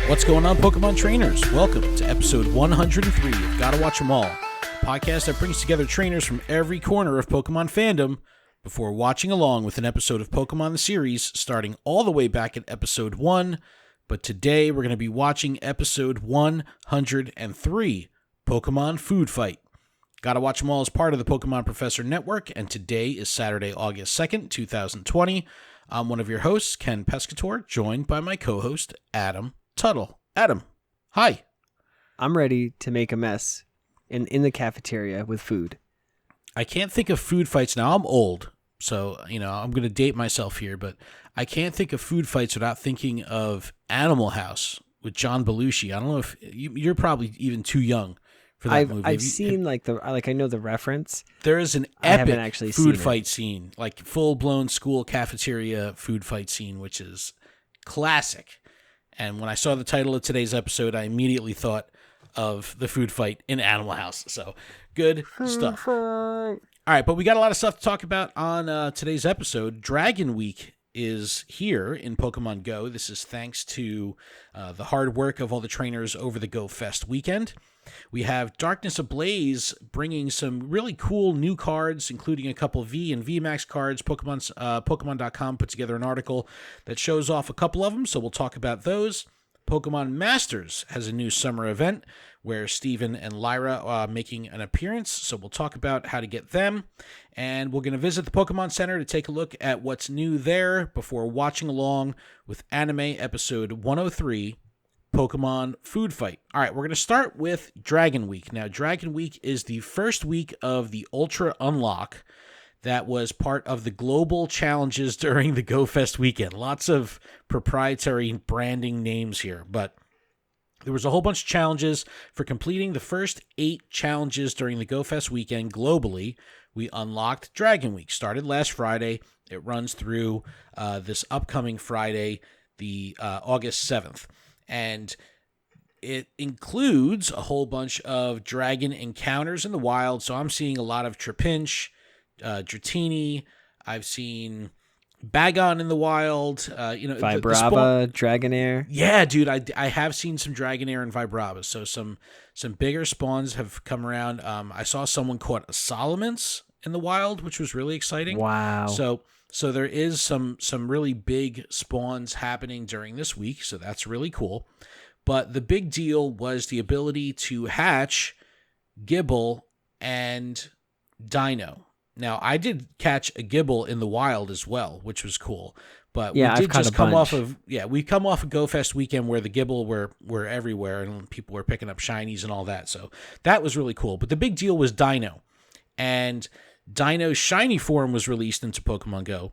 What's going on, Pokemon trainers? Welcome to episode 103 of Gotta Watch 'Em All, a podcast that brings together trainers from every corner of Pokemon fandom before watching along with an episode of Pokemon the series starting all the way back at episode 1. But today we're going to be watching episode 103, Pokemon Food Fight. Gotta Watch 'Em All is part of the Pokemon Professor Network, and today is Saturday, August 2nd, 2020. I'm one of your hosts, Ken Pescator, joined by my co-host, Adam Tuttle. Adam, hi. I'm ready to make a mess in the cafeteria with food. I can't think of food fights now. I'm old, so I'm going to date myself here, but I can't think of food fights without thinking of Animal House with John Belushi. I don't know if you're probably even too young for that movie. I've seen I know the reference. There is an epic food fight scene, like full blown school cafeteria food fight scene, which is classic. And when I saw the title of today's episode, I immediately thought of the food fight in Animal House. So, good stuff. All right, but we got a lot of stuff to talk about on today's episode. Dragon Week is here in Pokemon Go. This is thanks to the hard work of all the trainers over the Go Fest weekend. We have Darkness Ablaze bringing some really cool new cards, including a couple V and VMAX cards. Pokemon.com put together an article that shows off a couple of them, so we'll talk about those. Pokemon Masters has a new summer event where Steven and Lyra are making an appearance, so we'll talk about how to get them. And we're going to visit the Pokémon Center to take a look at what's new there before watching along with Anime Episode 103, Pokemon Food Fight. All right, we're going to start with Dragon Week. Now, Dragon Week is the first week of the Ultra Unlock that was part of the global challenges during the Go Fest weekend. Lots of proprietary branding names here, but there was a whole bunch of challenges. For completing the first 8 challenges during the Go Fest weekend globally, we unlocked Dragon Week. Started last Friday. It runs through this upcoming Friday, the August 7th. And it includes a whole bunch of dragon encounters in the wild. So I'm seeing a lot of Trapinch, Dratini. I've seen Bagon in the wild. Vibrava, Dragonair. Yeah, dude, I have seen some Dragonair and Vibrava. So some bigger spawns have come around. I saw someone caught a Salamence in the wild, which was really exciting. Wow. So there is some really big spawns happening during this week, so that's really cool. But the big deal was the ability to hatch Gible and Dino. Now, I did catch a Gible in the wild as well, which was cool. But we did just come off of Go Fest weekend where the Gible were everywhere and people were picking up shinies and all that. So that was really cool. But the big deal was Dino. And Dino's shiny form was released into Pokemon Go.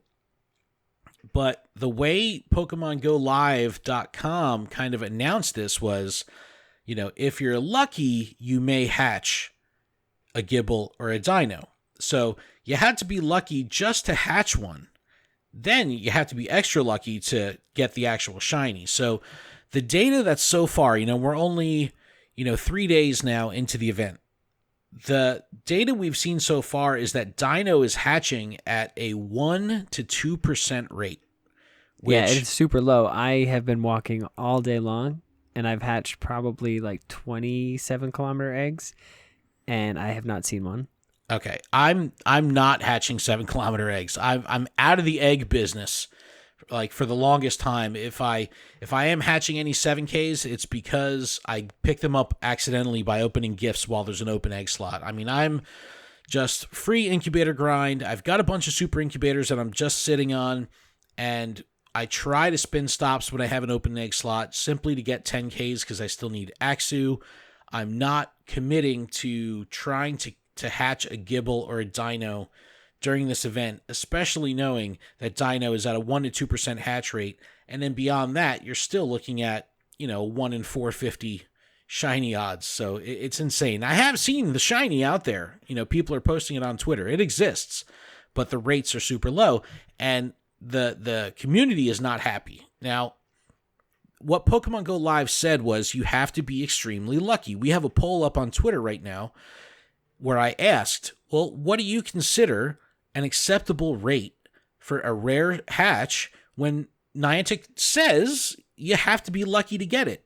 But the way PokemonGoLive.com kind of announced this was, if you're lucky, you may hatch a Gible or a Dino. So you had to be lucky just to hatch one. Then you have to be extra lucky to get the actual shiny. So the data that's so far, we're only, 3 days now into the event. The data we've seen so far is that Dino is hatching at a 1 to 2% rate. Yeah, it's super low. I have been walking all day long, and I've hatched probably like 27-kilometer eggs, and I have not seen one. Okay, I'm not hatching 7-kilometer eggs. I'm out of the egg business. Like for the longest time, if I am hatching any 7Ks, it's because I picked them up accidentally by opening gifts while there's an open egg slot. I mean, I'm just free incubator grind. I've got a bunch of super incubators that I'm just sitting on, and I try to spin stops when I have an open egg slot simply to get 10Ks because I still need Axu. I'm not committing to trying to hatch a Gible or a Dino during this event, especially knowing that Dino is at a 1 to 2% hatch rate. And then beyond that, you're still looking at, 1 in 450 shiny odds. So it's insane. I have seen the shiny out there. People are posting it on Twitter. It exists, but the rates are super low. And the community is not happy. Now, what Pokemon Go Live said was you have to be extremely lucky. We have a poll up on Twitter right now where I asked, well, what do you consider an acceptable rate for a rare hatch when Niantic says you have to be lucky to get it?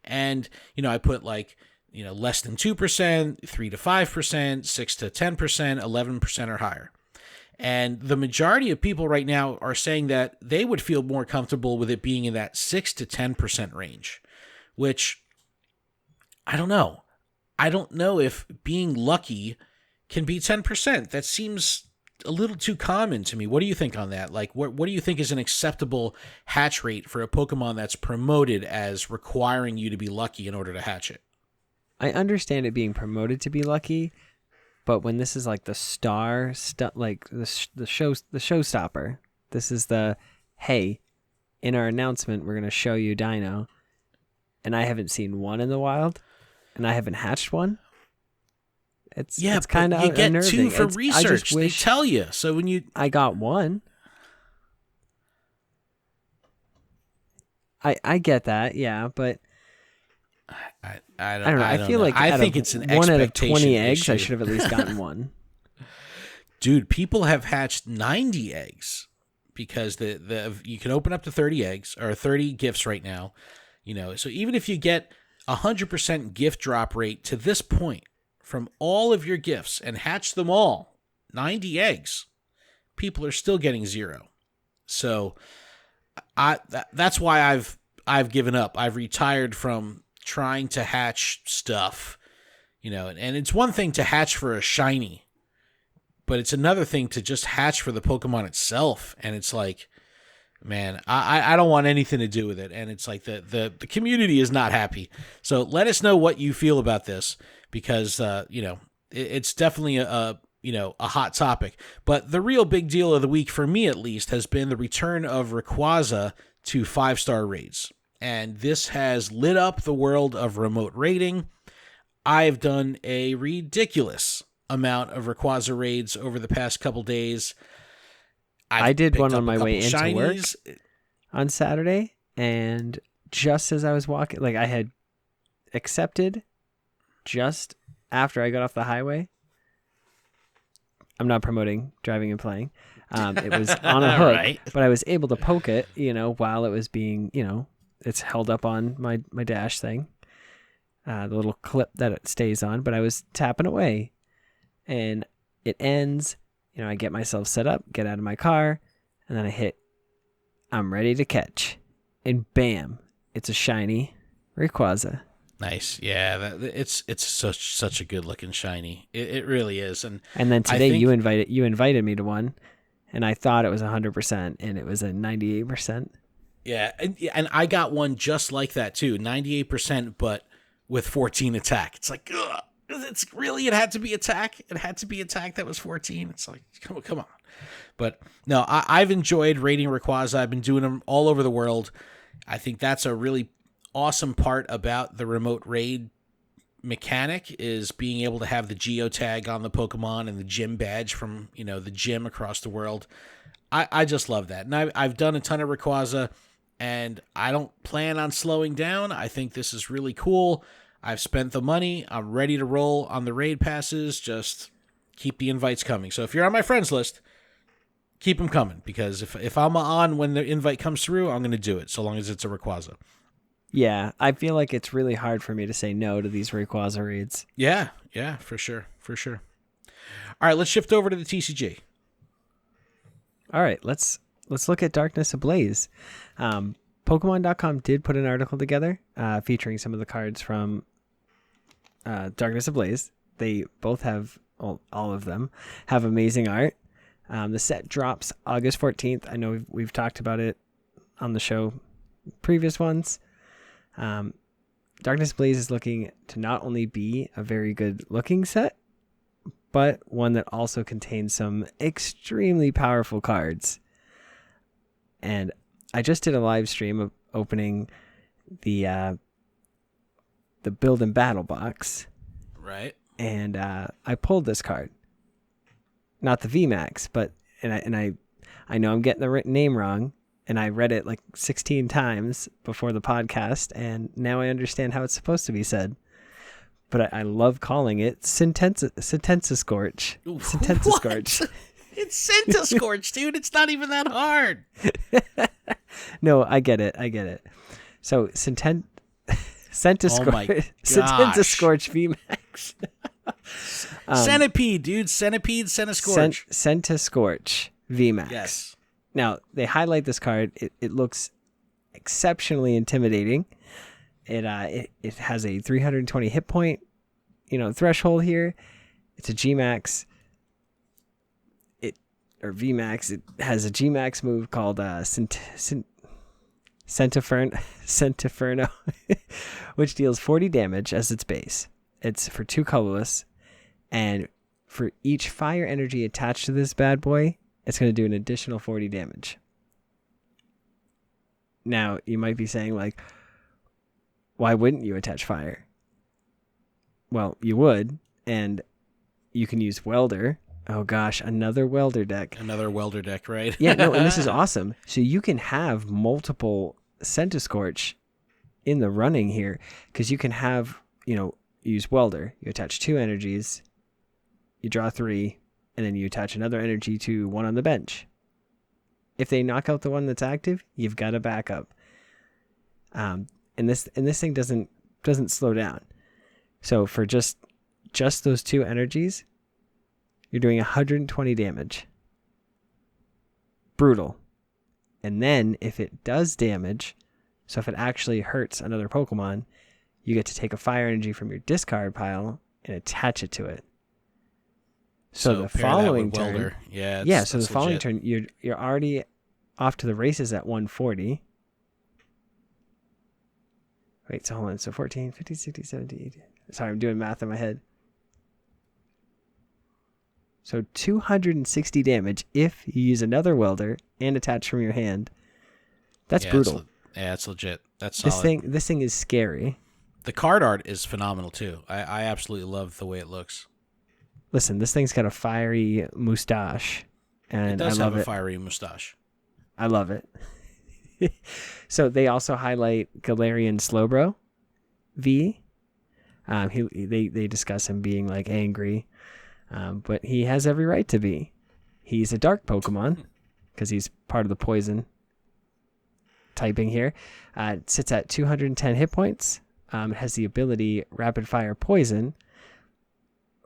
And, I put like, less than 2%, 3 to 5%, 6 to 10%, 11% or higher. And the majority of people right now are saying that they would feel more comfortable with it being in that 6 to 10% range, which I don't know. I don't know if being lucky can be 10%. That seems a little too common to me. What do you think on that? Like, what do you think is an acceptable hatch rate for a Pokemon that's promoted as requiring you to be lucky in order to hatch it? I understand it being promoted to be lucky, but when this is like the like the showstopper, this is the, hey, in our announcement we're gonna show you Dino, and I haven't seen one in the wild, and I haven't hatched one. It's kind of you get unnerving. 2 for research. They tell you. So when I got one. I get that, yeah, but I don't know. I feel like I think it's an 1 out of 20 expectation eggs. issue. I should have at least gotten one. Dude, people have hatched 90 eggs because you can open up to 30 eggs or 30 gifts right now. So even if you get 100% gift drop rate to this point from all of your gifts and hatch them all, 90 eggs, people are still getting 0. So that's why I've given up. I've retired from trying to hatch stuff, and it's one thing to hatch for a shiny, but it's another thing to just hatch for the Pokemon itself. And it's like, man, I don't want anything to do with it. And it's like the community is not happy. So let us know what you feel about this, because, it's definitely a hot topic. But the real big deal of the week, for me at least, has been the return of Rayquaza to 5-star raids. And this has lit up the world of remote raiding. I've done a ridiculous amount of Rayquaza raids over the past couple days. I did one on my way into work on Saturday, and just as I was walking, like I had accepted just after I got off the highway. I'm not promoting driving and playing. It was on a hook, right, but I was able to poke it, while it was being, it's held up on my dash thing, the little clip that it stays on, but I was tapping away, and it ends. I get myself set up, get out of my car, and then I hit, I'm ready to catch, and bam, it's a shiny Rayquaza. Nice, yeah. It's such a good looking shiny. It really is. And then today you invited me to one, and I thought it was 100%, and it was a 98%. Yeah, and I got one just like that too, 98%, but with 14 attack. It's like, ugh, it had to be attack. It had to be attack that was 14. It's like, come on. But no, I've enjoyed raiding Rayquaza. I've been doing them all over the world. I think that's a really awesome part about the remote raid mechanic, is being able to have the geotag on the Pokemon and the gym badge from, the gym across the world. I just love that. And I've done a ton of Rayquaza, and I don't plan on slowing down. I think this is really cool. I've spent the money. I'm ready to roll on the raid passes. Just keep the invites coming. So if you're on my friends list, keep them coming, because if I'm on when the invite comes through, I'm going to do it, so long as it's a Rayquaza. Yeah, I feel like it's really hard for me to say no to these Rayquaza raids. Yeah, for sure. All right, let's shift over to the TCG. All right, let's look at Darkness Ablaze. Pokemon.com did put an article together featuring some of the cards from Darkness Ablaze. They both have, all of them, have amazing art. The set drops August 14th. I know we've talked about it on the show, previous ones. Darkness Ablaze is looking to not only be a very good looking set, but one that also contains some extremely powerful cards. And I just did a live stream of opening the build and battle box. Right. And I pulled this card. Not the VMAX, but I know I'm getting the name wrong, and I read it like 16 times before the podcast, and now I understand how it's supposed to be said. But I love calling it Centiscorch. What? It's Centiscorch, dude. It's not even that hard. No, I get it. So Centiskorch VMAX. Centipede, dude. Centipede, Centiskorch. Centiskorch VMAX. Yes. Now, they highlight this card. It looks exceptionally intimidating. It has a 320 hit point, threshold here. It's a Gmax. VMAX. It has a Gmax move called Centiferno, which deals 40 damage as its base. It's for 2 colorless, and for each fire energy attached to this bad boy, it's going to do an additional 40 damage. Now, you might be saying, like, why wouldn't you attach fire? Well, you would, and you can use Welder. Oh gosh, another Welder deck. Another Welder deck, right? Yeah, no, and this is awesome. So you can have multiple Centiskorch in the running here, because you can have, use Welder. You attach 2 energies, you draw 3, and then you attach another energy to one on the bench. If they knock out the one that's active, you've got a backup. And this thing doesn't slow down. So for just those 2 energies, you're doing 120 damage. Brutal. And then if it does damage, so if it actually hurts another Pokemon, you get to take a fire energy from your discard pile and attach it to it. So the following turn, so the following turn, you're already off to the races at 140. Wait, so hold on. So 14, 15, 16, 17, 18. Sorry, I'm doing math in my head. So 260 damage if you use another Welder and attach from your hand. That's brutal. It's legit. That's solid. This thing is scary. The card art is phenomenal too. I absolutely love the way it looks. Listen, this thing's got a fiery mustache, and it does I love have a fiery mustache. I love it. So they also highlight Galarian Slowbro V. They discuss him being like angry, but he has every right to be. He's a dark Pokemon because he's part of the poison typing here. It sits at 210 hit points. It has the ability Rapid Fire Poison,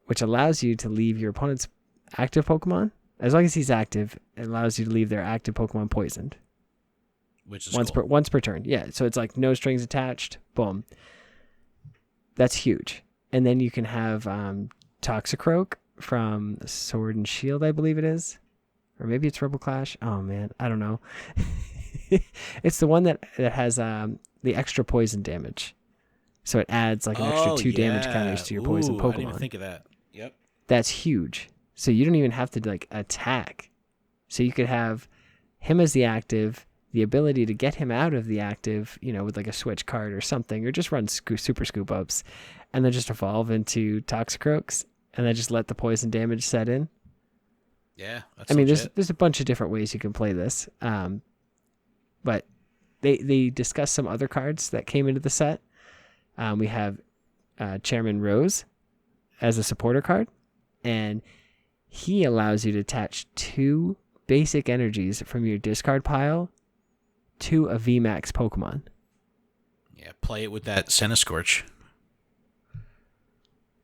which allows you to leave your opponent's active Pokemon. As long as he's active, it allows you to leave their active Pokemon poisoned. Which is once per turn. Yeah, so it's like no strings attached. Boom. That's huge. And then you can have Toxicroak from Sword and Shield, I believe it is. Or maybe it's Rebel Clash. Oh, man. I don't know. It's the one that has the extra poison damage. So it adds like an extra 2 damage counters to your poison Pokemon. I didn't even think of that. Yep. That's huge. So you don't even have to like attack. So you could have him as the active, the ability to get him out of the active, with like a switch card or something, or just run super scoop ups, and then just evolve into Toxicroaks, and then just let the poison damage set in. Yeah, that's there's a bunch of different ways you can play this, but they discuss some other cards that came into the set. We have Chairman Rose as a supporter card, and he allows you to attach 2 basic energies from your discard pile to a VMAX Pokemon. Yeah, play it with that Centiskorch.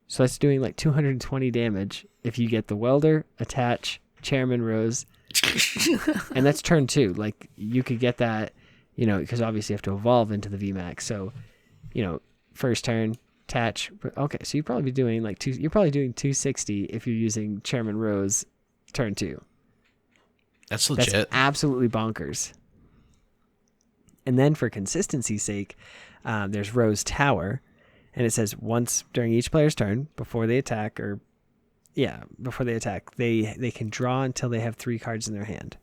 So that's doing like 220 damage if you get the Welder, attach Chairman Rose, and that's turn 2. Like you could get that, because obviously you have to evolve into the VMAX. So, first turn, attach. Okay, so you're probably doing you're probably doing 260 if you're using Chairman Rose turn 2. That's legit. That's absolutely bonkers. And then for consistency's sake, there's Rose Tower, and it says once during each player's turn before they attack, they can draw until they have 3 cards in their hand.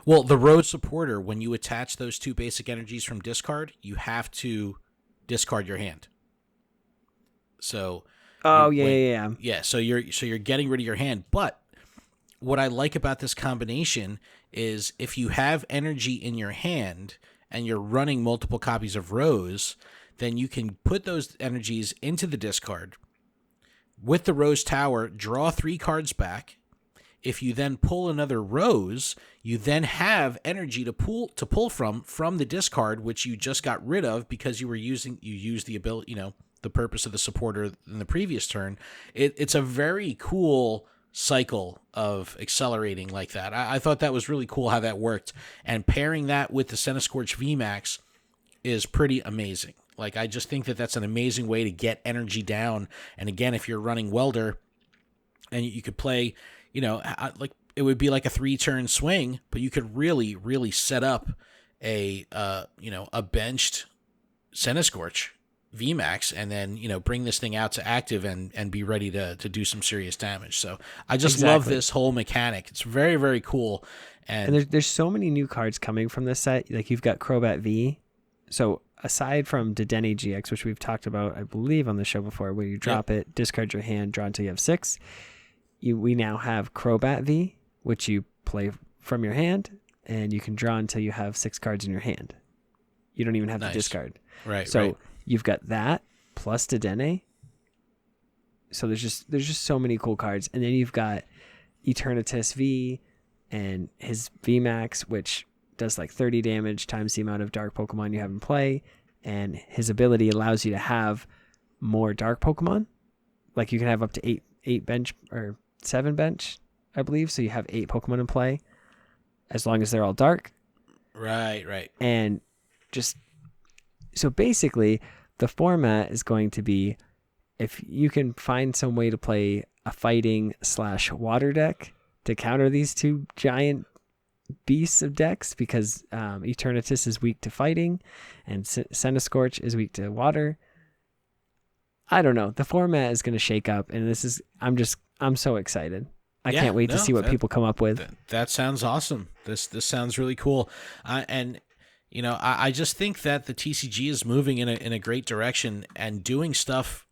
Well, the Rose supporter, when you attach those 2 basic energies from discard, you have to discard your hand. So yeah. So you're getting rid of your hand, but what I like about this combination is if you have energy in your hand and you're running multiple copies of Rose, then you can put those energies into the discard with the Rose Tower, draw 3 cards back. if you then pull another rose, you then have energy to pull from the discard, which you just got rid of because you used the ability, the purpose of the supporter in the previous turn. It's a very cool cycle of accelerating like that. I thought that was really cool how that worked, and pairing that with the Centiskorch VMAX is pretty amazing. Like, I just think that that's an amazing way to get energy down. And again, if you're running Welder and you could play, like it would be like a 3-turn swing, but you could really, really set up a benched Centiskorch VMAX and then, bring this thing out to active and be ready to do some serious damage. So I just love this whole mechanic. It's very, very cool. And there's so many new cards coming from this set. Like, you've got Crobat V. So aside from Dedenne GX, which we've talked about, I believe, on the show before, where you drop it, discard your hand, draw until you have 6. We now have Crobat V, which you play from your hand, and you can draw until you have 6 cards in your hand. You don't even have to discard. Right. So you've got that plus Dedenne. So there's just so many cool cards, and then you've got Eternatus V and his VMAX, which does like 30 damage times the amount of dark Pokemon you have in play, and his ability allows you to have more dark Pokemon. Like, you can have up to 8 bench or 7 bench, I believe. So you have 8 Pokemon in play as long as they're all dark. Right. And so basically the format is going to be, if you can find some way to play a fighting / water deck to counter these 2 giant beasts of decks, because Eternatus is weak to fighting and Centiskorch is weak to water. I don't know. The format is going to shake up, and I'm so excited. I can't wait to see what people come up with. That sounds awesome. This sounds really cool. And I just think that the TCG is moving in a great direction and doing stuff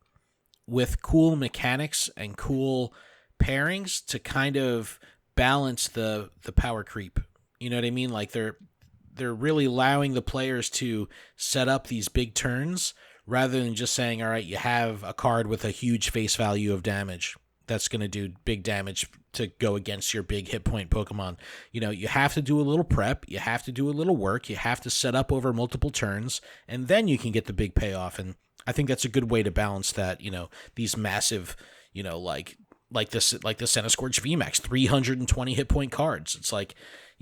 with cool mechanics and cool pairings to kind of balance the power creep. You know what I mean? Like, they're really allowing the players to set up these big turns rather than just saying, all right, you have a card with a huge face value of damage that's going to do big damage to go against your big hit point Pokemon. You have to do a little prep, you have to do a little work, you have to set up over multiple turns, and then you can get the big payoff. And I think that's a good way to balance that, these massive, like the Centiskorch VMAX, 320 hit point cards. It's like,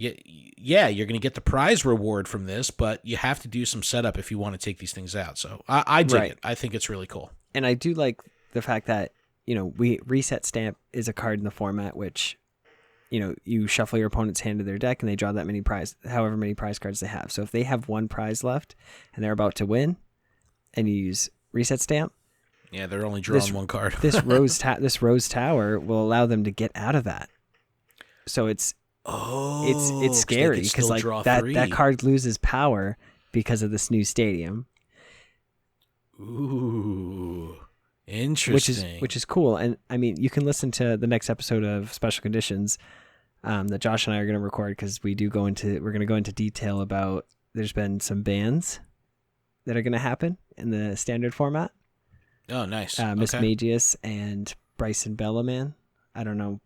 yeah, you're going to get the prize reward from this, but you have to do some setup if you want to take these things out. So I dig it. I think it's really cool. And I do like the fact that, Reset Stamp is a card in the format which, you shuffle your opponent's hand to their deck and they draw however many prize cards they have. So if they have 1 prize left and they're about to win and you use Reset Stamp, yeah, they're only drawing 1 card. this Rose Tower will allow them to get out of that. So it's scary because like that card loses power because of this new stadium. Ooh, interesting. Which is cool. And I mean, you can listen to the next episode of Special Conditions that Josh and I are going to record, because we're going to go into detail about, there's been some bans that are going to happen in the standard format. Oh, nice. Miss Magius and Bryson Bellaman. I don't know.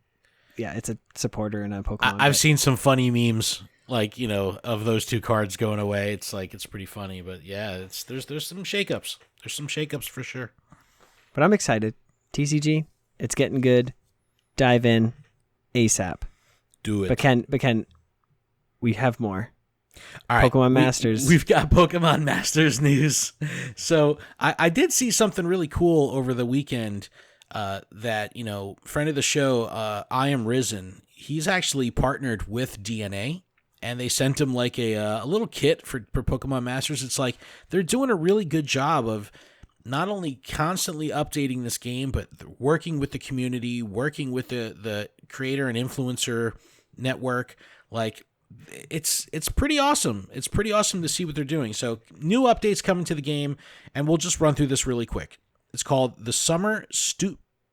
Yeah, it's a supporter in a Pokemon. I've seen some funny memes, like, of those 2 cards going away. It's like, it's pretty funny, but yeah, there's some shakeups. There's some shakeups for sure. But I'm excited. TCG, it's getting good. Dive in ASAP. Do it. But Ken, we have more. All right, Pokemon Masters. We've got Pokemon Masters news. So I did see something really cool over the weekend that, friend of the show, I Am Risen, he's actually partnered with DNA, and they sent him like a little kit for Pokemon Masters. It's like they're doing a really good job of not only constantly updating this game, but working with the community, working with the creator and influencer network. Like, it's pretty awesome. It's pretty awesome to see what they're doing. So new updates coming to the game, and we'll just run through this really quick. It's called the Summer Superstars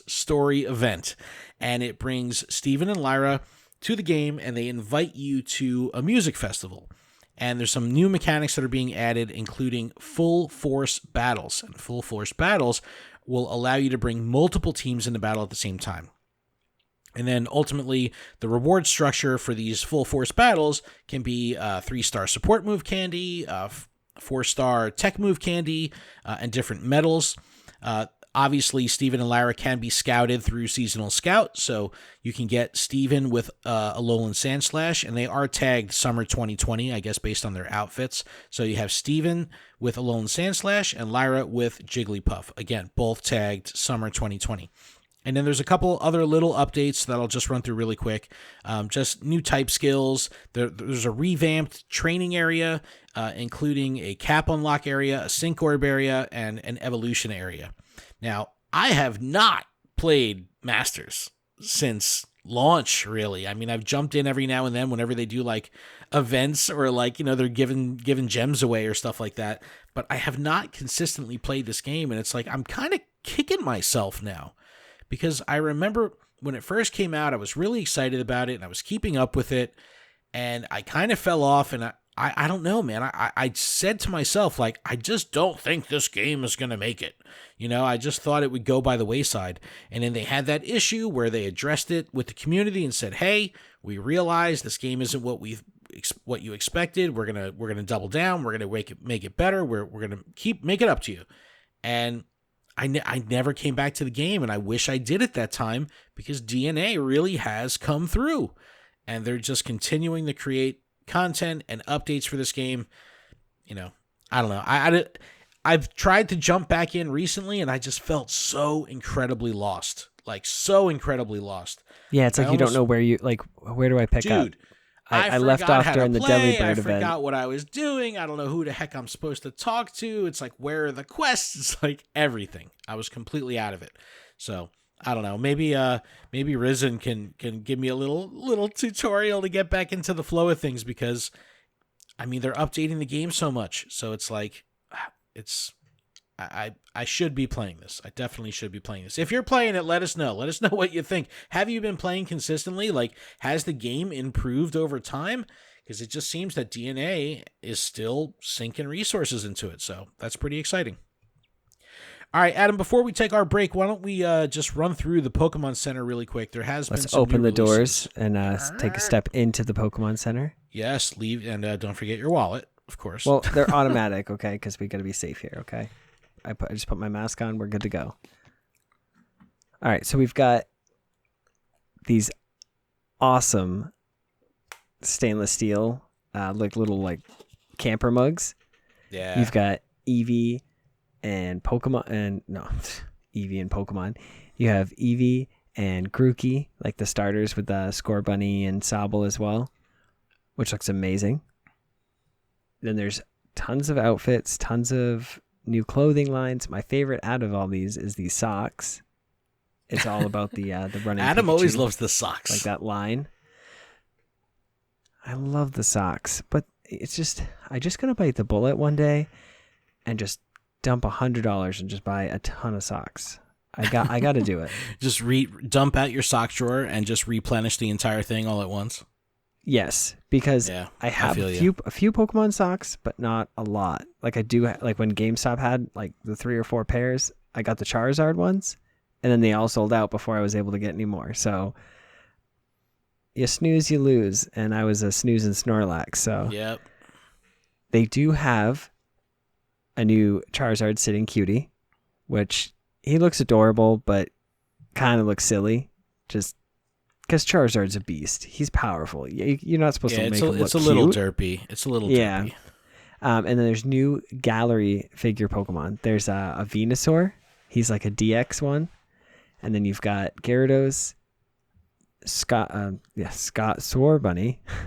Story Event, and it brings Steven and Lyra to the game, and they invite you to a music festival. And there's some new mechanics that are being added, including full force battles. And full force battles will allow you to bring multiple teams into battle at the same time. And then ultimately, the reward structure for these full force battles can be 3-star support move candy, 4-star tech move candy, and different medals. Obviously, Steven and Lyra can be scouted through Seasonal Scout, so you can get Steven with Alolan Sandslash, and they are tagged Summer 2020, I guess, based on their outfits. So you have Steven with Alolan Sandslash and Lyra with Jigglypuff. Again, both tagged Summer 2020. And then there's a couple other little updates that I'll just run through really quick. Just new type skills. There's a revamped training area, including a cap unlock area, a sync orb area, and an evolution area. Now, I have not played Masters since launch, really. I mean, I've jumped in every now and then whenever they do like events or like, they're giving gems away or stuff like that. But I have not consistently played this game, and it's like I'm kind of kicking myself now. Because I remember when it first came out, I was really excited about it, and I was keeping up with it, and I kind of fell off, and I don't know, man. I said to myself, like, I just don't think this game is going to make it. I just thought it would go by the wayside. And then they had that issue where they addressed it with the community and said, hey, we realize this game isn't what you expected. We're gonna double down. We're gonna make it better. We're gonna make it up to you. And I never came back to the game, and I wish I did at that time, because DNA really has come through, and they're just continuing to create content and updates for this game. I don't know. I've tried to jump back in recently, and I just felt so incredibly lost. Like, so incredibly lost. Yeah, it's like you don't know where do I pick up? Dude, I left off during the Delibird event. I forgot what I was doing. I don't know who the heck I'm supposed to talk to. It's like, where are the quests? It's like everything. I was completely out of it. So I don't know. Maybe Risen can give me a little tutorial to get back into the flow of things, because I mean, they're updating the game so much. So it's like, I should be playing this. I definitely should be playing this. If you're playing it, let us know. Let us know what you think. Have you been playing consistently? Like, has the game improved over time? Because it just seems that DNA is still sinking resources into it. So that's pretty exciting. All right, Adam, before we take our break, why don't we just run through the Pokemon Center really quick? Let's open the doors and take a step into the Pokemon Center. Yes, leave, and don't forget your wallet, of course. Well, they're automatic, okay, because we got to be safe here, okay? I just put my mask on. We're good to go. All right, so we've got these awesome stainless steel, little camper mugs. Yeah. You've got Eevee and Pokemon, Eevee and Pokemon. You have Eevee and Grookey, like the starters with the Scorbunny and Sobble as well, which looks amazing. Then there's tons of outfits, tons of new clothing lines. My favorite out of all these is these socks. It's all about the running. Adam Pikachu, always loves the socks. like that line. I love the socks, but it's just I just gonna bite the bullet one day and just dump $100 and just buy a ton of socks. I got to do it. Just dump out your sock drawer and just replenish the entire thing all at once. Yes, because I have a few Pokemon socks, but not a lot. Like I do, like when GameStop had like the 3 or 4 pairs, I got the Charizard ones, and then they all sold out before I was able to get any more. So you snooze, you lose, and I was a snooze and Snorlax. So yep, they do have a new Charizard sitting cutie, which he looks adorable, but kind of looks silly. Just because Charizard's a beast. He's powerful. You're not supposed to make him look cute. It's a little derpy. It's a little derpy. And then there's new gallery figure Pokemon. There's a Venusaur. He's like a DX one. And then you've got Gyarados, Scorbunny,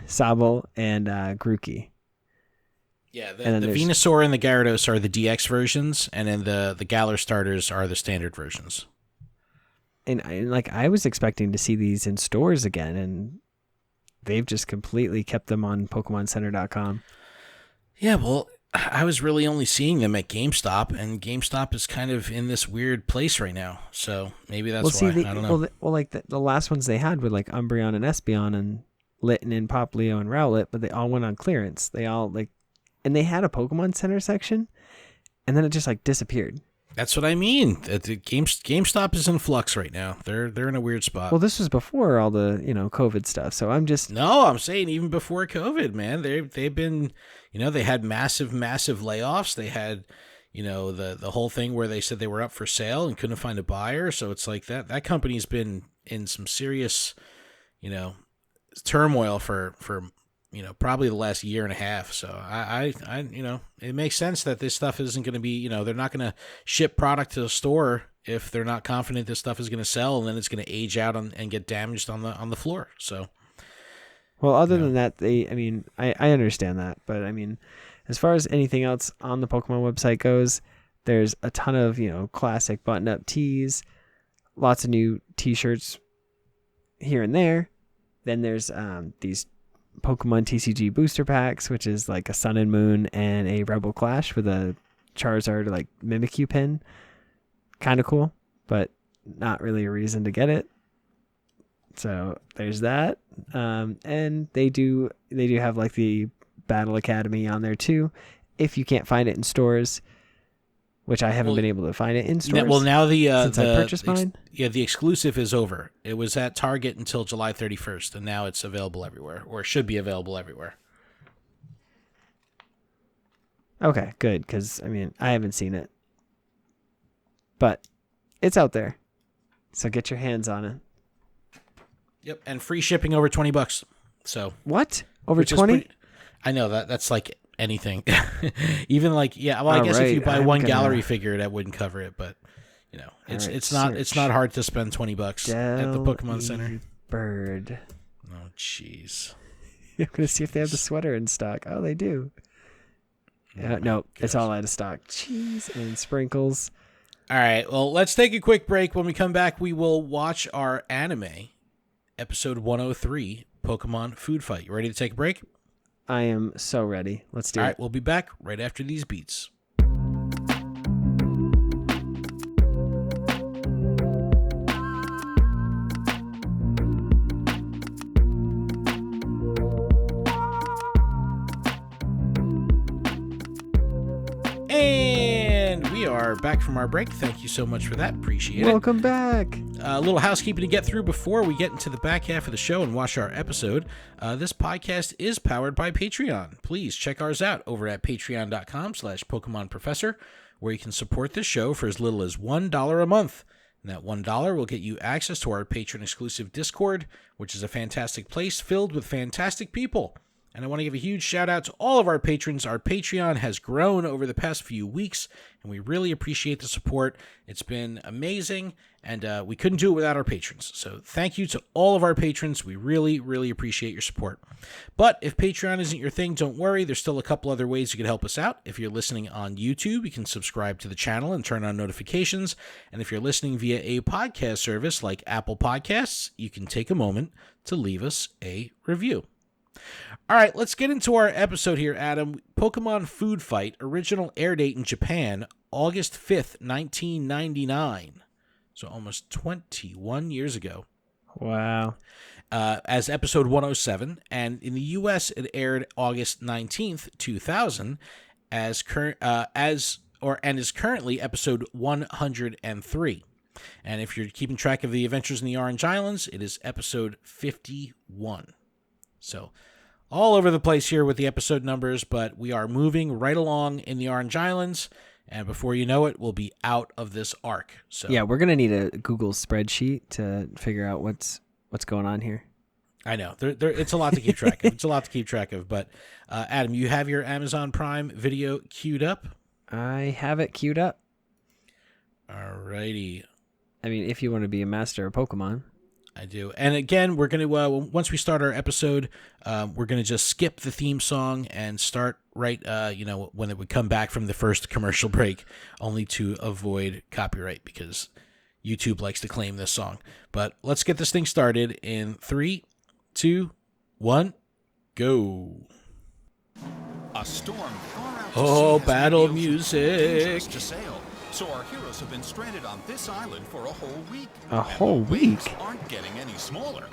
Sobble, and Grookey. Yeah, the Venusaur and the Gyarados are the DX versions, and then the Galar starters are the standard versions. And I was expecting to see these in stores again, and they've just completely kept them on PokemonCenter.com. Yeah, well, I was really only seeing them at GameStop, and GameStop is kind of in this weird place right now. So maybe that's why. I don't know. Well, like the last ones they had were like Umbreon and Espeon and Litten and Popplio and Rowlet, but they all went on clearance. They all and they had a Pokemon Center section, and then it just disappeared. That's what I mean. GameStop is in flux right now. They're in a weird spot. Well, this was before all the COVID stuff. So I'm saying even before COVID, man. They've been, they had massive layoffs. They had, the whole thing where they said they were up for sale and couldn't find a buyer. So it's like that company's been in some serious, turmoil for probably the last year and a half. So I it makes sense that this stuff isn't going to be, they're not going to ship product to the store if they're not confident this stuff is going to sell, and then it's going to age out and get damaged on the floor. So, well, other than that, I understand that, but as far as anything else on the Pokemon website goes, there's a ton of, classic button-up tees, lots of new t-shirts here and there. Then there's these Pokemon TCG booster packs, which is like a Sun and Moon and a Rebel Clash with a Charizard like Mimikyu pin. Kind of cool, but not really a reason to get it. So there's that. And they do have like the Battle Academy on there too. If you can't find it in stores, which I haven't been able to find it in stores. Well, now since I purchased mine. The exclusive is over. It was at Target until July 31st, and now it's available everywhere, or should be available everywhere. Okay, good, because I haven't seen it, but it's out there, so get your hands on it. Yep, and free shipping over $20. So what? Over 20? I know that's like anything. Even like I guess if you buy one gallery figure that wouldn't cover it, but it's not hard to spend $20 at the Pokemon Center. Bird. Oh jeez. I'm gonna see if they have the sweater in stock. Oh, they do. No, it's all out of stock. Cheese and sprinkles. All right, well, let's take a quick break. When we come back, we will watch our anime episode 103, Pokemon Food Fight. You ready to take a break? I am so ready. Let's do it. All right, we'll be back right after these beats. And we are back from our break. Thank you so much for that. Appreciate it. Welcome back. A little housekeeping to get through before we get into the back half of the show and watch our episode. This podcast is powered by Patreon. Please check ours out over at patreon.com/PokemonProfessor, where you can support this show for as little as $1 a month. And that $1 will get you access to our patron-exclusive Discord, which is a fantastic place filled with fantastic people. And I want to give a huge shout out to all of our patrons. Our Patreon has grown over the past few weeks, and we really appreciate the support. It's been amazing, and we couldn't do it without our patrons. So thank you to all of our patrons. We really, really appreciate your support. But if Patreon isn't your thing, don't worry. There's still a couple other ways you can help us out. If you're listening on YouTube, you can subscribe to the channel and turn on notifications. And if you're listening via a podcast service like Apple Podcasts, you can take a moment to leave us a review. All right, let's get into our episode here, Adam. Pokemon Food Fight, original air date in Japan, August 5th, 1999. So almost 21 years ago. Wow. As episode 107. And in the U.S., it aired August 19th, 2000, and is currently episode 103. And if you're keeping track of the Adventures in the Orange Islands, it is episode 51. So all over the place here with the episode numbers, but we are moving right along in the Orange Islands, and before you know it, we'll be out of this arc. So yeah, we're gonna need a Google spreadsheet to figure out what's going on here. I know it's a lot to keep track of. It's a lot to keep track of. But Adam, you have your Amazon Prime Video queued up? I have it queued up. Alrighty. If you want to be a master of Pokemon. I do. And again, we're going to, once we start our episode, we're going to just skip the theme song and start right, when it would come back from the first commercial break, only to avoid copyright because YouTube likes to claim this song. But let's get this thing started in 3, 2, 1, go. A storm far out to sea battle has music. to sail. So our heroes have been stranded on this island for a whole week. A whole week? Aren't getting any smaller.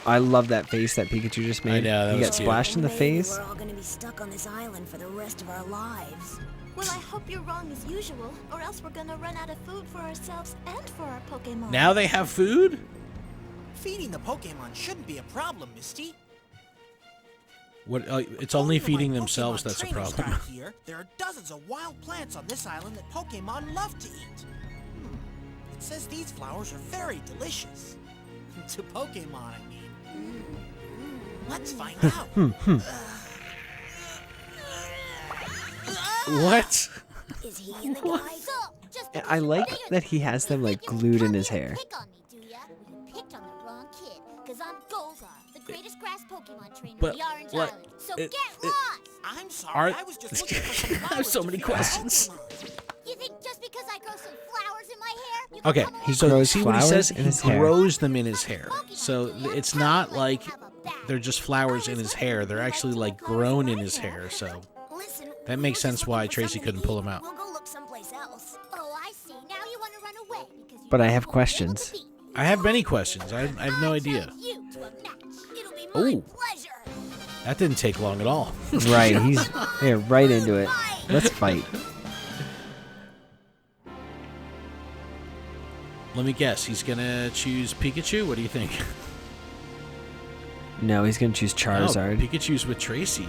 I love that face that Pikachu just made. I know, he got splashed in the face. We're all going to be stuck on this island for the rest of our lives. Well, I hope you're wrong as usual, or else we're gonna run out of food for ourselves and for our Pokemon. Now they have food? Feeding the Pokemon shouldn't be a problem, Misty. What? It's only feeding themselves that's a problem. Here, there are dozens of wild plants on this island that Pokemon love to eat. It says these flowers are very delicious. To Pokemon, I mean. Let's find out. What? Is he in the guide? I like that he has them like glued in his hair. Pick on me, do ya? You picked on the wrong kid, because I'm Golgar, the greatest grass Pokemon trainer But of the Orange what- Island. So get lost! I'm sorry, Are- I was just looking for some I have flowers so to many feed my questions. Pokemon. You think just because I grow some flowers in my hair, you can Okay, come along He grows see what he flowers says? in He his hair. grows them in his hair. So Pokemon, it's yeah, not let like me have a bag. they're just flowers in his hair. They're actually like grown in his hair. So Listen, that makes we're just sense why looking for Tracy something couldn't to pull eat. him out. We'll go look someplace else. Oh, I see. Now you want to run away because you But I know have you won't be able questions. to beat me. I have many questions. I have no idea. You to a match. It'll be my Ooh. pleasure. That didn't take long at all. Right, he's right into it. Let's fight. Let me guess. He's gonna choose Pikachu. What do you think? No, he's gonna choose Charizard. No, Pikachu's with Tracy.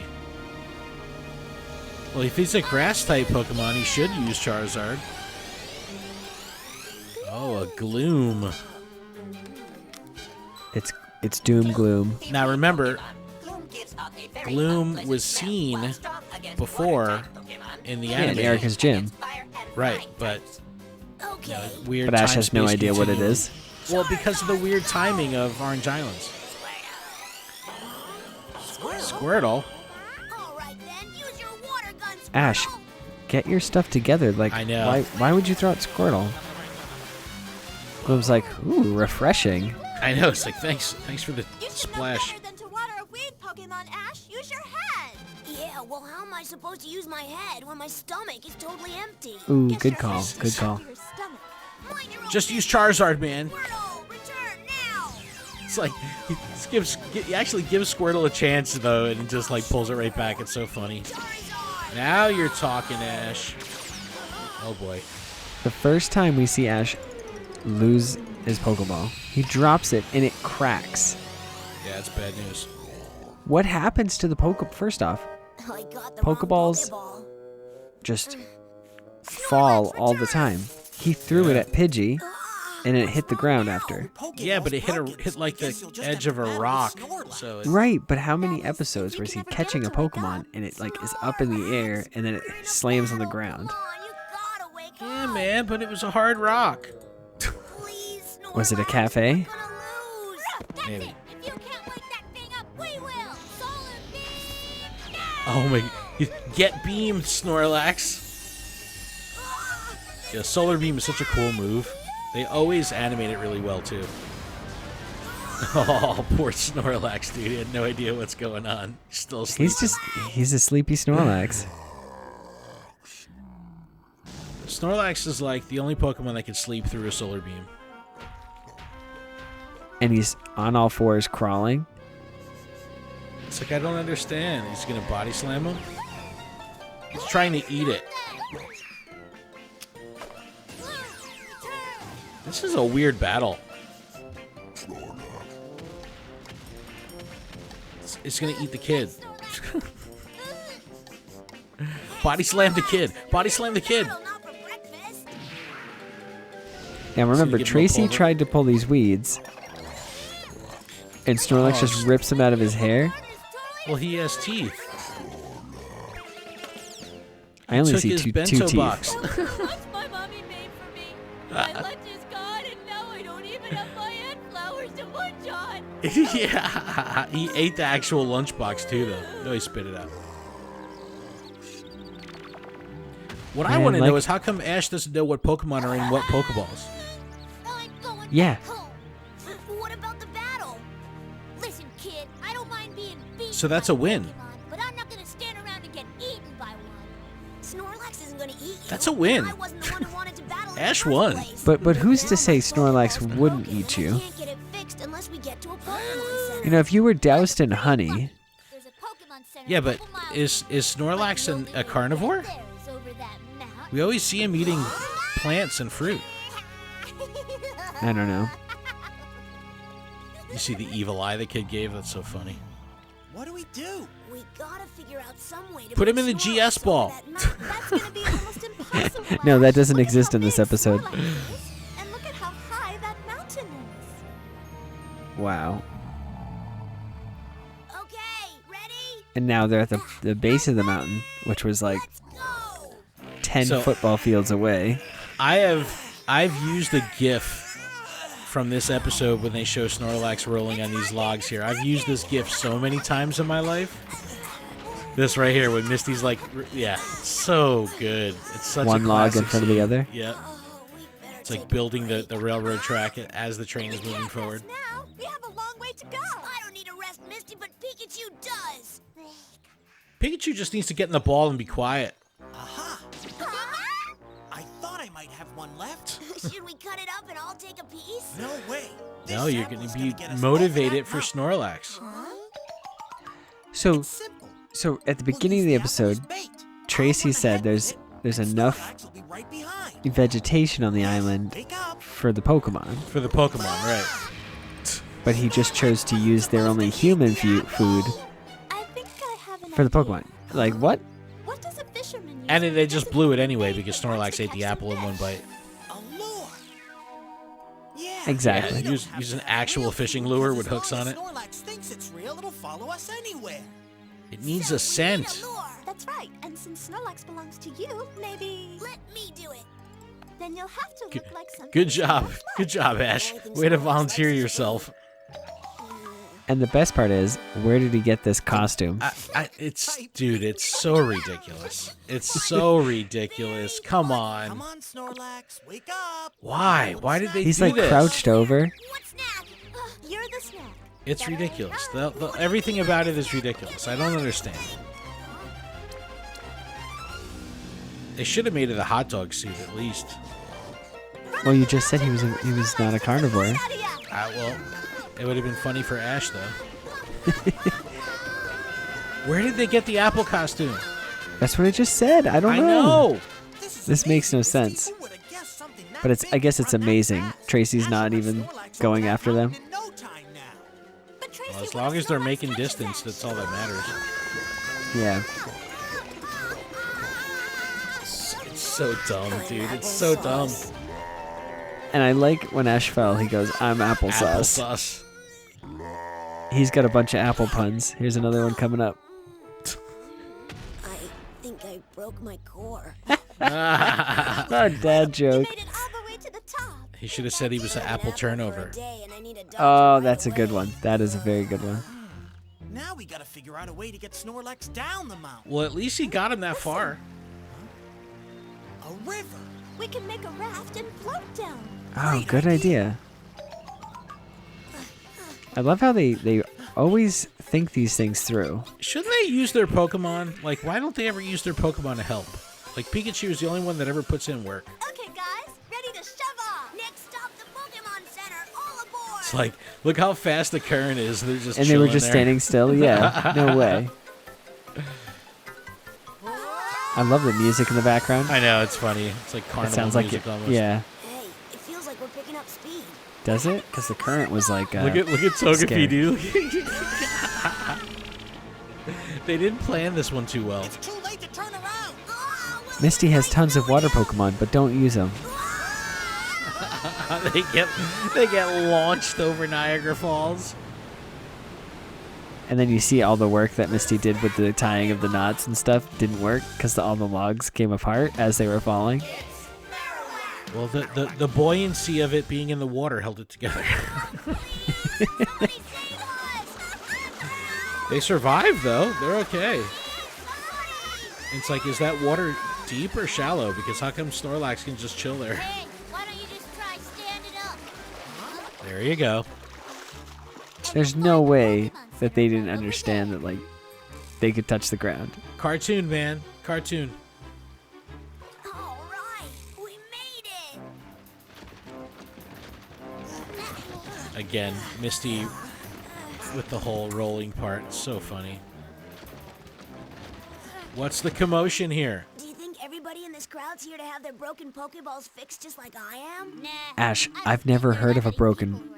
Well, if he's a grass type Pokemon, he should use Charizard. Oh, a Gloom. It's Doom Gloom. Now remember, Gloom was seen before in the Yeah, in anime. Erica's gym. Right, but Okay. weird. But Ash has no time-space idea what it continuum. is. Well, because of the weird timing of Orange Islands. Squirtle. All right then, use your water gun. Ash, Squirtle. get your stuff together. Like, I know. Why would you throw out Squirtle? Gloom's like, ooh, refreshing. I know. It's like thanks for the You should splash. know better than to water a weed, Pokemon Ash. Use your head. Yeah, well, how am I supposed to use my head when my stomach is totally empty? Ooh, Get good your call. head Good call. Your stomach. Mind your own Just use business. Charizard, man. Squirtle, return now. It's like he actually gives Squirtle a chance though, and just like pulls it right back. It's so funny. Charizard. Now you're talking, Ash. Oh boy. The first time we see Ash lose his Pokeball, he drops it and it cracks. Yeah, that's bad news. What happens to the First off, I got the Pokeballs wrong Pokeball. just fall all the time. He threw it at Pidgey, and it hit the ground after. Yeah, but it hit like the edge of a rock. So it, Right, but how many episodes was he catching a Pokemon and it like is up in the air and then it slams on the ground? Come on, you gotta wake yeah, up. man, but it was a hard rock. Please, Was it a Snorlax, cafe? I'm gonna lose. That's Maybe. it. If you can't wake that thing up, we will. Solar beam. Oh my! Get beamed, Snorlax. Yeah, Solar Beam is such a cool move. They always animate it really well too. Oh, poor Snorlax, dude. He had no idea what's going on. He's still asleep. He's a sleepy Snorlax. Snorlax is like the only Pokemon that can sleep through a Solar Beam. And he's on all fours crawling. It's like, I don't understand. He's gonna body slam him? He's trying to eat it. This is a weird battle. It's gonna eat the kid. Body slam the kid. Body slam the kid. Not for breakfast. Now remember, give him a Tracy pulver. tried to pull these weeds, and Snorlax just rips them out of his hair. Well, he has teeth. I only Took see his two bento teeth. box. What's my mommy made for me? My lunch is gone, and now I don't even have my aunt flowers to munch on. Yeah, he ate the actual lunchbox too, though. No, he spit it out. What I Man, want to know like- is how come Ash doesn't know what Pokemon are in what Pokeballs? I'm going Yeah. back home. What about the battle? Listen, kid, I don't mind being beaten. So that's by a win. Pokemon, but I'm not gonna stand around and get eaten by one. Snorlax isn't gonna eat you. That's a win. I wasn't the one who wanted to battle in Ash the first won. place. But who's to say Snorlax wouldn't eat We you? can't get it fixed unless we get to a Pokeball. You know, if you were doused in honey. There's a Pokémon Center Yeah, but a couple miles is Snorlax a carnivore? there is over that mountain. We always see him eating plants and fruit. I don't know. You see the evil eye the kid gave? That's so funny. What do we do? We gotta figure out some way to Put him bring in the Snorlax GS ball. over that mountain. That's gonna be almost impossible. No, that doesn't Look at exist how in this big episode. Snorlax is, and look at how high that mountain is. Wow. Okay, ready? And now they're at the base of the mountain, which was like Let's go. 10 So- football fields away. I've used a GIF from this episode when they show Snorlax rolling on these logs here. I've used this GIF so many times in my life. This right here when Misty's like, yeah, so good. It's such One a log in classic front of the scene. other. Yeah, Oh, we better it's like take building the railroad track as the train is moving forward. Now we have a long way to go. I don't need a rest, Misty, but Pikachu does. Pikachu just needs to get in the ball and be quiet. Aha! I thought I might have one left. Should we cut it up and all take a piece? No way. No, This you're apple going is to be get us motivated over for that Snorlax. So, Simple. so at the We'll beginning of use the apple as episode, bait. Tracy I'll run said ahead there's with it. enough Snorlax will be right behind. vegetation on the island Wake up. for the Pokemon, For the Pokemon, right. but he just chose to use their only human food I think I have an for the idea. Pokemon. Like what? What does a fisherman use? And when they he just doesn't blew it have anyway food because but wants Snorlax to ate the catch apple in one fish? bite. A lure. Yeah. Exactly. Yeah, use an actual fishing lure with hooks on it. Snorlax thinks it's real, it'll follow us anywhere. It needs a We scent. need a lure. That's right. And since Snorlax belongs to you, maybe Let me do it. then you'll have to look like something. Good job. Good job, Ash. Way to volunteer yourself. And the best part is, where did he get this costume? Dude, it's so ridiculous. It's so ridiculous. Come Come on. on, Snorlax, wake up. Why? Why did they He's do like this? crouched over. What snack? You're the snack. It's ridiculous. Everything about it is ridiculous. I don't understand. They should have made it a hot dog suit at least. Well, you just said he was not a carnivore. Well, it would have been funny for Ash though. Where did they get the apple costume? That's what I just said. I don't I know. know. This makes no sense. But I guess it's amazing. Tracy's not even going after them. But Tracy, Well, as what long if as they're Snorlax making touches distance, it? that's all that matters. Yeah. It's so dumb, dude. It's so dumb. And I like when Ash fell, he goes, I'm applesauce. Applesauce. He's got a bunch of apple puns. Here's another one coming up. I think I broke my core. Oh, dad joke. Made it all the way to the top. He should have said he was an apple turnover. Oh, that's a good one. That is a very good one. Now we gotta figure out a way to get Snorlax down the mountain. Well, at least he got him that far. A river. We can make a raft and float down. Oh, good idea. I love how they always think these things through. Shouldn't they use their Pokemon? Like, why don't they ever use their Pokemon to help? Like, Pikachu is the only one that ever puts in work. Okay, guys, ready to shove off. Next stop, the Pokémon Center. All aboard. It's like, look how fast the current is. They're just And they were chilling just there. standing still? Yeah, no way. I love the music in the background. I know, it's funny. It's like It carnival sounds like music it. almost. Yeah. Hey, it feels like we're picking up speed. Does it? Because the current was like. Look at Togepi, scary. dude. They didn't plan this one too well. It's too late to turn around. Misty has tons of water Pokemon, but don't use them. they get launched over Niagara Falls. And then you see all the work that Misty did with the tying of the knots and stuff didn't work because all the logs came apart as they were falling. Well, the buoyancy of it being in the water held it together. They survived, though. They're okay. It's like, is that water deep or shallow? Because how come Snorlax can just chill there? Hey, why don't you just try standing up? There you go. There's no way that they didn't understand that, like, they could touch the ground. Cartoon, man. Cartoon. All right, we made it. Again, Misty with the whole rolling part. It's so funny. What's the commotion here? Do you think everybody in this crowd's here to have their broken Pokeballs fixed just like I am? Nah. Ash, I've never heard of a broken...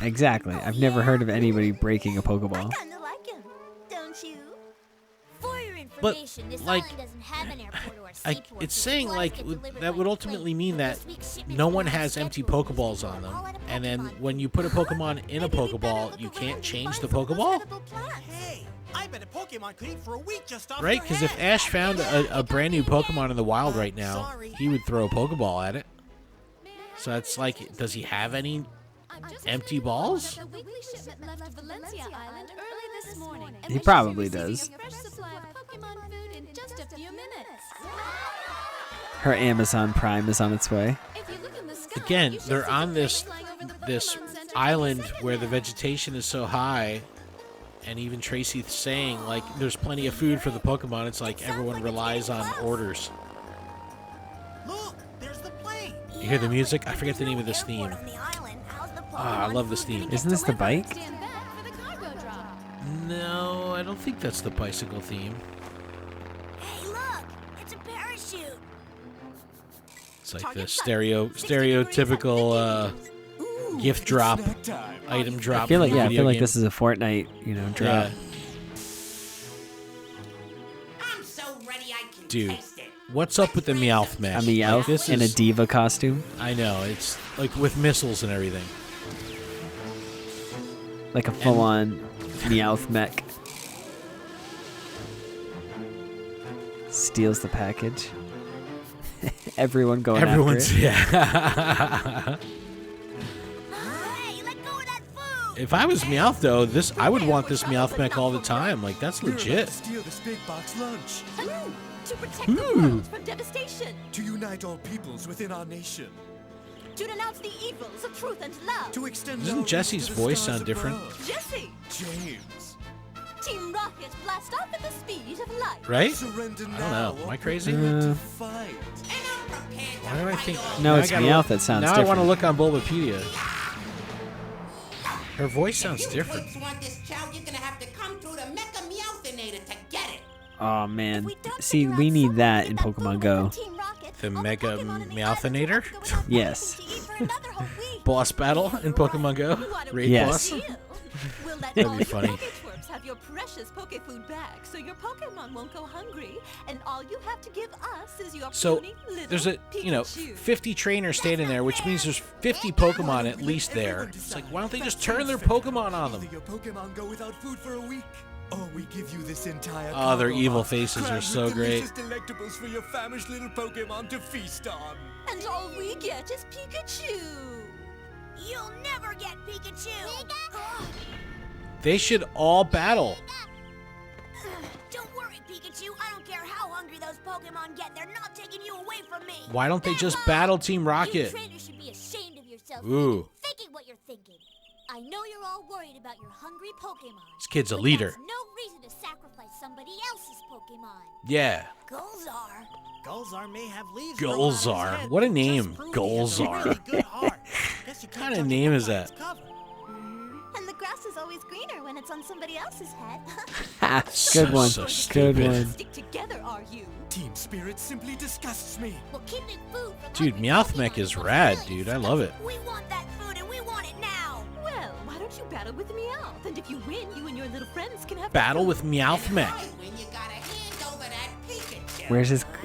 Exactly. I've never heard of anybody breaking a Pokeball. I kinda like him, don't you? For your But, information, this like, island doesn't have an airport or a seaport, it's so saying, supplies like, get delivered that by would plane. ultimately mean that This week's shipment's no one been has empty scheduled. Pokeballs on them. All at a And then Pokemon. when you put a Pokemon in a Maybe we better Pokeball, look you around can't and change find the some of those Pokeball? edible plants. Hey, I bet a Pokemon could eat for a week just off Right? your Because if head. Ash found a brand new Pokemon in the wild right now, Sorry. he would throw a Pokeball at it. So it's like, does he have any empty balls? A weekly shipment left to Valencia Island early this morning. And He we probably should be receiving does. a fresh supply of Pokemon food in just a few minutes. Her Amazon Prime is on its way. If you look in the sky, Again, you should they're see on the this flying over the this Pokémon Center island second where the level. vegetation is so high, and even Tracy's saying, like, there's plenty of food for the Pokemon. It's like everyone relies on orders. Look, there's the plane. You hear the music? I forget the name of this theme. Ah, I love this theme. Isn't this the bike? Stand back for the cargo drop. No, I don't think that's the bicycle theme. Hey, look! It's a parachute! It's like the stereotypical gift drop, item drop. I feel like from a I video feel like game. this is a Fortnite, drop. Yeah. I'm so ready I can Dude, taste it. what's up with the Meowth A mech? Meowth Like, this in a is- diva costume, I know, it's like with missiles and everything. like a full-on Meowth mech. Steals the package. Everyone going Everyone's after it. yeah. Hey, let go of that food! If I was Meowth though, I would want this Meowth mech all the time. Like that's legit. Steal this big box lunch. To protect the world from devastation. To unite all peoples within our nation. To denounce the evils of truth and love. To extend Doesn't love Jesse's to the voice stars sound different? above. Jesse! James. Team Rocket blast off at the speed of light. Right? Surrender I don't now. know. Am I crazy? To fight. And I'm prepared to Why do I think? fight No, now I it's gotta Meowth look- that sounds Now I want to different. look on Bulbapedia. Her voice sounds you different. kids want this child, you're gonna have to come through the Mecha Meowthinator to get it. Oh man, see, we need that in Pokemon Go. The Mega Meowthinator? Yes. Boss battle in Pokemon Go? Raid Yes. boss? We'll let That'd all be your funny. Poketwerps have your precious Pokefood back, so your Pokemon won't go hungry, and all you have to give us is your So puny little there's a Pikachu. 50 trainers standing there, which means there's 50 Pokemon at least there. It's like, why don't they just turn their Pokemon on them? Either your Pokemon go without food for a week, or we give you this entire Oh, their cargo evil box faces are crammed so with great. delicious delectables for your famished little Pokemon to feast on. And all we get is Pikachu. You'll never get Pikachu! Ugh. They should all battle. Don't worry, Pikachu. I don't care how hungry those Pokemon get. They're not taking you away from me. Why don't they just Hello? battle Team You Rocket? trainers should be ashamed of yourselves. Ooh. Thinking what you're thinking. I know you're all worried about your hungry Pokemon. This kid's a but leader. That's no reason to sacrifice somebody else's Pokemon. Yeah. Gulzar. Gulzar may have leaves Gulzar. growing out his head, What a but name, just prove he has a Gulzar. really good heart. Guess you can't Kinda judge a name book is by that? its cover. And the grass is always greener when it's on somebody else's head. Ha, So- good one. so Good stupid. one. Stick together, are you? Team spirit simply disgusts me. Well, keeping food from Dude, hungry Meowth Pokemon mech is will rad, kill you. dude. I love it. We want that food and we want it now. Well, why don't you battle with Meowth? And if you win, you and your little friends can have Battle food. with Meowth And mech. if I win, you gotta hand over that Pikachu.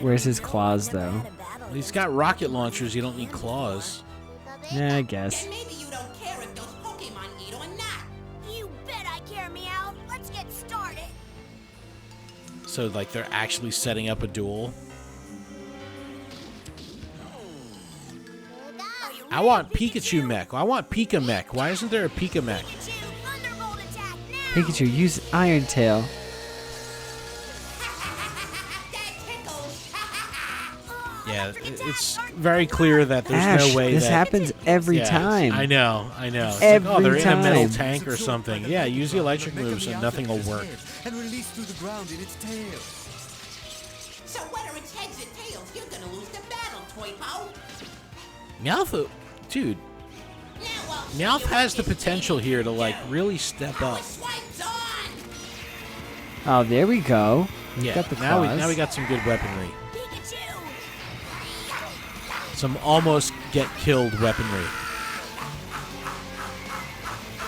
Where's his claws though? He's got rocket launchers. You don't need claws. Yeah, I guess. Then maybe you don't care if those Pokemon eat or not. You bet I care, Meow. Let's get started. So like they're actually setting up a duel. I want Pikachu mech. I want Pika mech. Why isn't there a Pika mech? Pikachu, Thunderbolt attack now. Pikachu, use Iron Tail. That tickles. Yeah, it's very clear that there's Ash, no way this that happens every yeah, time. I know. It's Every like, oh, they're in a metal time. tank or something. Yeah, use the electric moves and nothing will work. And release through the ground in its tail. So whether it's heads or tails, you're gonna lose the battle, Toy Pow. Meowth, dude. Now I'll Meowth has the potential here to like really step up. Oh, there we go. Yeah, got the now we got some good weaponry. Some almost get killed weaponry.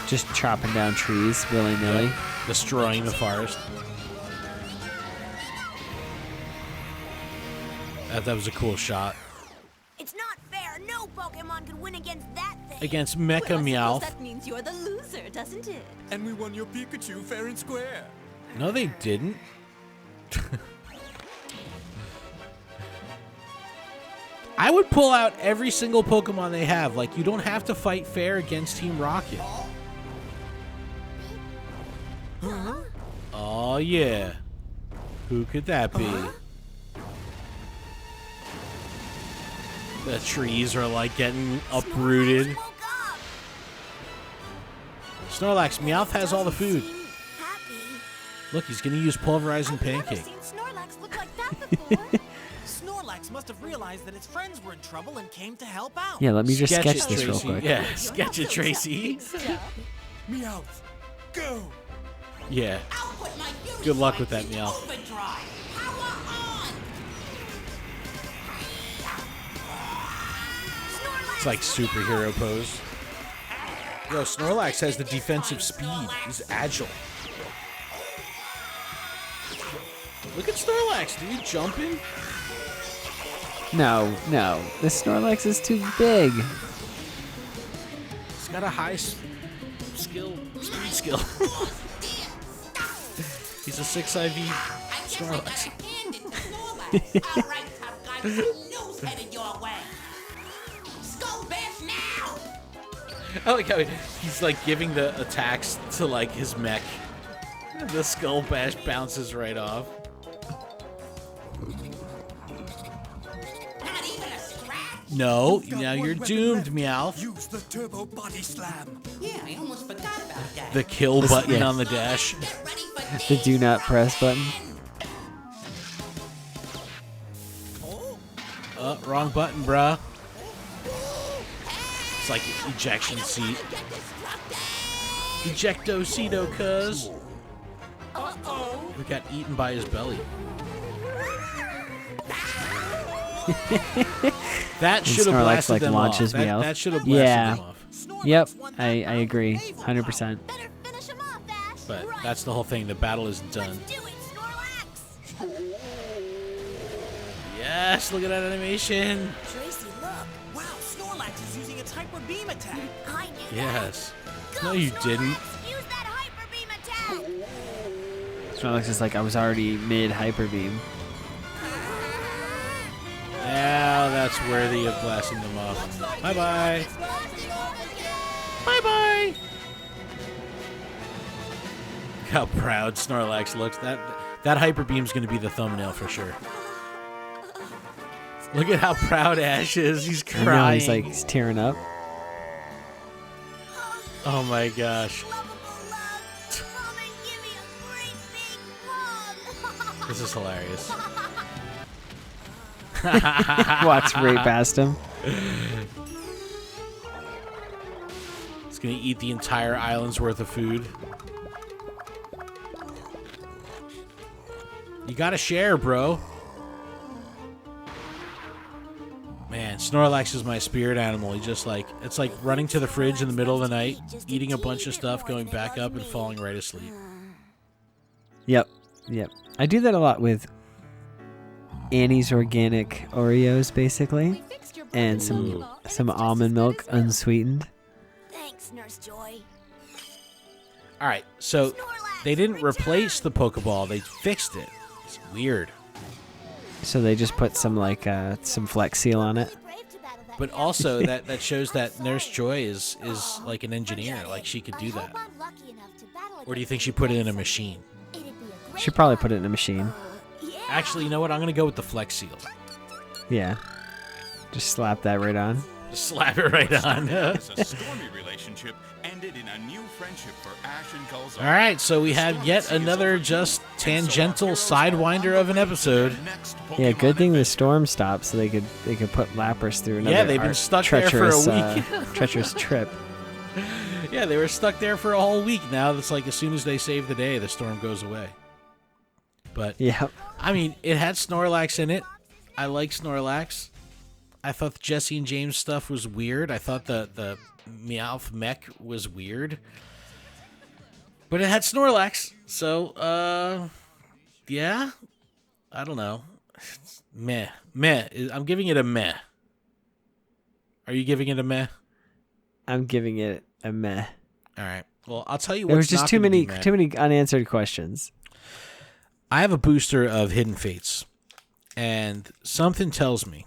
Just chopping down trees willy-nilly. Yep. Destroying the forest. That was a cool shot. It's not fair. No Pokemon can win against that thing. Against Mecha Meowth. That means you're the loser, doesn't it? And we won your Pikachu fair and square. No, they didn't. I would pull out every single Pokemon they have. Like, you don't have to fight fair against Team Rocket. Oh, yeah. Who could that be? The trees are, like, getting uprooted. Snorlax, Meowth has all the food. Look, he's going to use pulverizing pancake. Snorlax look like that before. Snorlax must have realized that its friends were in trouble and came to help out. Yeah, let me just sketch it, this real Tracy. quick. Yeah, sketch it, Tracy. Meowth, go! Yeah. Good luck with that, Meowth. It's like superhero pose. Yo, Snorlax has the defensive speed. He's agile. Look at Snorlax, dude, jumping. No. This Snorlax is too big. He's got a high speed skill. He's a 6 IV Snorlax. I like how he's like giving the attacks to like his mech. The Skull Bash bounces right off. No, now you're doomed, Meowth. Use the turbo body slam. Yeah, I almost forgot about that. The kill button on the dash. The do not press button. Wrong button, bruh. It's like ejection seat. Ejecto-cedo, cuz. We got eaten by his belly. That should have blasted them off. That should have blasted them off. Yep, I agree. 100%. But that's the whole thing. The battle isn't done. Yes, look at that animation. Tracy, look. Wow, Snorlax is using its Hyper Beam attack. I knew Yes. that. No, you didn't. Use that Hyper Beam attack. Snorlax is like, I was already mid Hyper Beam. Now that's worthy of blasting them off. Bye-bye. Bye-bye. Look how proud Snorlax looks. That Hyper Beam's going to be the thumbnail for sure. Look at how proud Ash is. He's crying. I know, he's tearing up. Oh my gosh. This is hilarious. Watch right past him. He's gonna eat the entire island's worth of food. You gotta share, bro. Man, Snorlax is my spirit animal. He just like, it's like running to the fridge in the middle of the night, eating a bunch of stuff, going back up and falling right asleep. Yep. I do that a lot with Annie's organic Oreos, basically, and some almond milk unsweetened. Thanks, Nurse Joy. All right, so they didn't replace the Pokeball; they fixed it. It's weird. So they just put some some Flex Seal on it. But also that shows that Nurse Joy is like an engineer, like she could do that. Or do you think she put it in a machine? She probably put it in a machine. Actually, you know what? I'm gonna go with the Flex Seal. Yeah. Just slap that right on. Just slap it right on. A stormy relationship ended in a new friendship for Ash and Calzar. All right, so we have yet another just tangential sidewinder of an episode. Yeah, good thing the storm stopped so they could put Lapras through another they've been stuck there for a week. Treacherous trip. Yeah, they were stuck there for a whole week. Now it's like as soon as they save the day, the storm goes away. But yeah, I mean, it had Snorlax in it. I like Snorlax. I thought the Jesse and James stuff was weird. I thought the Meowth mech was weird. But it had Snorlax. So, yeah. I don't know. Meh. Meh. I'm giving it a meh. Are you giving it a meh? I'm giving it a meh. All right. Well, I'll tell you what. There was just too many unanswered questions. I have a booster of Hidden Fates, and something tells me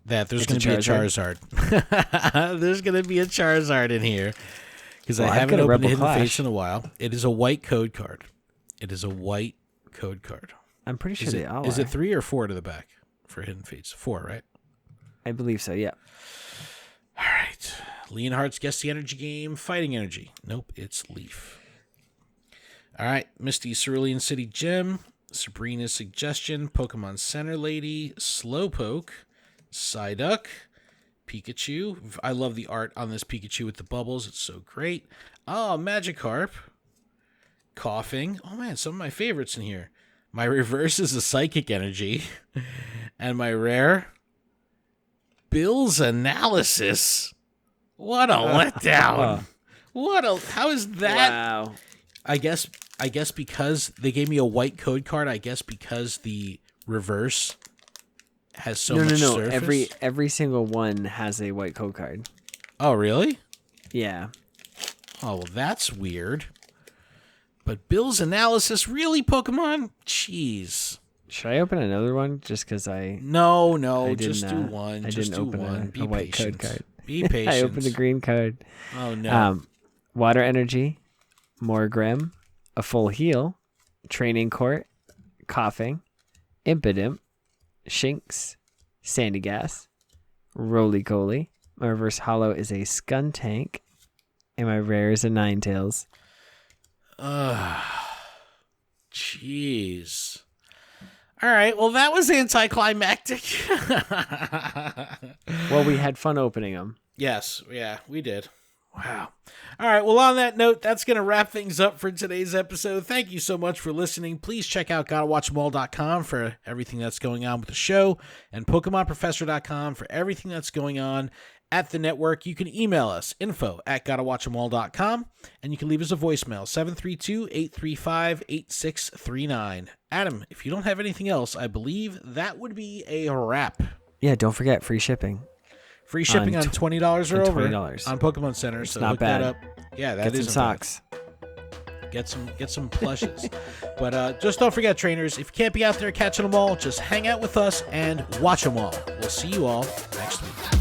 that there's going to be a Charizard. There's going to be a Charizard in here because I haven't opened a Hidden Fates in a while. It is a white code card. I'm pretty sure they all Is are. it 3 or 4 to the back for Hidden Fates? 4, right? I believe so, yeah. All right. Leonhardt's Guess the Energy Game, Fighting Energy. Nope, it's Leaf. All right. Misty Cerulean City Gym, Sabrina's Suggestion, Pokemon Center Lady, Slowpoke, Psyduck, Pikachu. I love the art on this Pikachu with the bubbles. It's so great. Oh, Magikarp. Coughing. Oh, man, some of my favorites in here. My reverse is a Psychic Energy. And my rare, Bill's Analysis. What a letdown. How is that? Wow. I guess because they gave me a white code card, I guess because the reverse has so much surface. Every single one has a white code card. Oh, really? Yeah. Oh, well, that's weird. But Bill's Analysis, really, Pokemon? Jeez. Should I open another one just because No, just do one. I just didn't do open one. a white code card. Be patient. I opened a green card. Oh, no. Water Energy, Morgrem, a Full Heal, Training Court, Coughing, Impidimp, Shinx, Sandygas, Roly-Coly. My reverse holo is a Skuntank, and my rare is a Ninetales. Jeez. All right, well, that was anticlimactic. Well, we had fun opening them. Yes, yeah, we did. Wow. All right, well, on that note, that's going to wrap things up for today's episode. Thank you so much for listening. Please check out GottaWatchTheMall.com for everything that's going on with the show, and PokemonProfessor.com for everything that's going on at the network. You can email us, info@GottaWatchTheMall.com, and you can leave us a voicemail, 732-835-8639. Adam, if you don't have anything else, I believe that would be a wrap. Yeah, don't forget, free shipping. Free shipping on $20 or over $20 on Pokemon Center. It's so not look bad. that up. Yeah, that is some socks. Get some plushes. But just don't forget, trainers, if you can't be out there catching them all, just hang out with us and watch them all. We'll see you all next week.